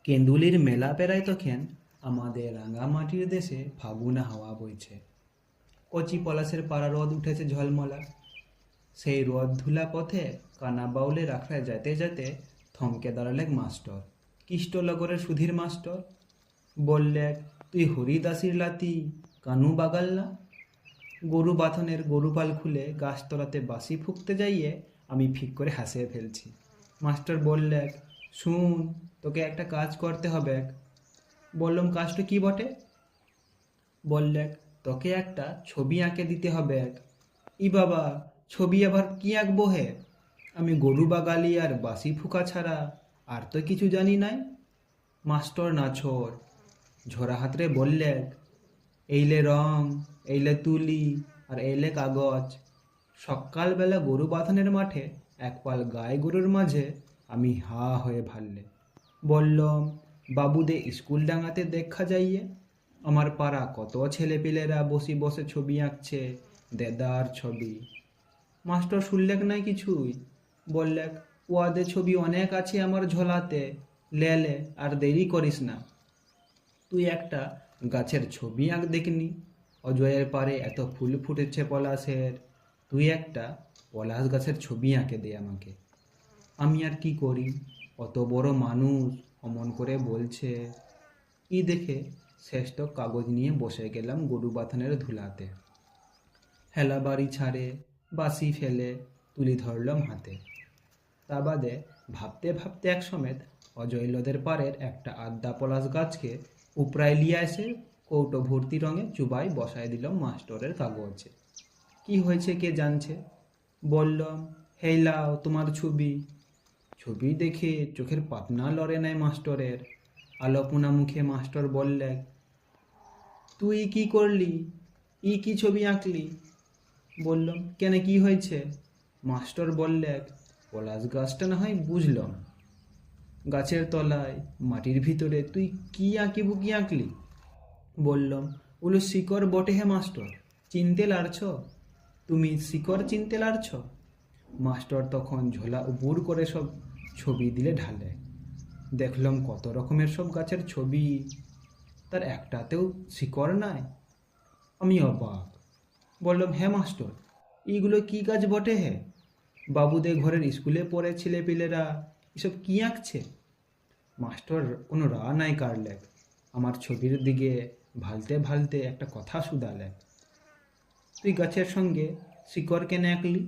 কেন্দুলির মেলা পেরায় তখন আমাদের রাঙামাটির দেশে ফাগুনা হাওয়া বইছে। কচি পলাশের পাড়া রোদ উঠেছে ঝলমলা। সেই রোদ ধুলা পথে কানা বাউলে রাখড়ায় যেতে যেতে থমকে দাঁড়ালেক মাস্টার, কৃষ্টনগরের সুধীর মাস্টার। বললেক, তুই হরিদাসির লাতি কানু বাগাল্লা। গরু বাথনের গরুপাল খুলে গাছতলাতে বাঁশি ফুঁকতে যাইয়ে আমি ফিক করে হাসিয়ে ফেলছি। মাস্টার বললেক, শুন, তোকে একটা কাজ করতে হবে। বললাম, কাজটা কি বটে? বললেক, তোকে একটা ছবি আঁকে দিতে হবে। ই বাবা, ছবি আবার কি আঁকবো হে? আমি গরু বাগালি আর বাঁশি ফুকা ছাড়া আর তো কিছু জানি নাই। মাস্টার নাছোড় ঝোরা হাতরে বললেক, এইলে রং, এইলে তুলি আর এইলে কাগজ। সকালবেলা গরু বাঁধনের মাঠে এক পাল গায়ে গরুর মাঝে আমি হা হয়ে ভাললে। বললাম, বাবুদে স্কুল ডাঙাতে দেখা যাইয়ে আমার পাড়া কত ছেলেপিলেরা বসে বসে ছবি আঁকছে, দেদার ছবি। মাস্টার শুনলেক নাই কিছুই। বললেক, ওয়াদের ছবি অনেক আছে আমার ঝোলাতে, লে আর দেরি করিস না। তুই একটা গাছের ছবি আঁক দেখনি, অজয়ের পারে এত ফুল ফুটেছে পলাশের, তুই একটা পলাশ গাছের ছবি আঁকে দে আমাকে। আমি আর কি করি, অত বড় মানুষ অমন করে বলছে। ই দেখে শেষ তো কাগজ নিয়ে বসে গেলাম গরু বাথানের ধুলাতে। হেলা বাড়ি ছাড়ে বাসি ফেলে তুলি ধরলাম হাতে। তা বাদে ভাবতে ভাবতে এক সমেত অজয় নদের পাড়ের একটা আদ্যা পলাশ গাছকে উপরায় লিয়ে এসে কৌটো ভর্তি রঙে চুবাই বসায় দিলাম মাস্টরের কাগজে। কি হয়েছে কে জানছে। বললাম, হেলাও তোমার ছবি। ছবি দেখে চোখের পাতনা লড়ে নাই মাস্টরের। আলোপনা মুখে মাস্টার বললেন, তুই কি করলি? ই কি ছবি আঁকলি? বললাম, কেন, কি হয়েছে? মাস্টার বললেন, পলাশ গাছটা না হয় বুঝলাম, গাছের তলায় মাটির ভিতরে তুই কি আঁকি বুকি আঁকলি? বললাম, ওগুলো শিকড় বটে হে মাস্টার, চিনতে লারছ? তুমি শিকড় চিনতে লারছ? মাস্টার তখন ঝোলা উপুর করে সব ছবি দিলে ঢালে। দেখলাম কত রকমের সব গাছের ছবি, তার একটাতেও শিকড় নাই। আমি অবাক। বললাম, হ্যাঁ মাস্টার, এইগুলো কি গাছ বটে হে? বাবুদের ঘরের স্কুলে পড়ে ছেলেপিলেরা এসব কি আঁকছে? মাস্টার কোনো রা নাই কাড়লেক, আমার ছবির দিকে ভালতে ভালতে একটা কথা শুধালেক, তুই গাছের সঙ্গে শিকড় কেন আঁকলি?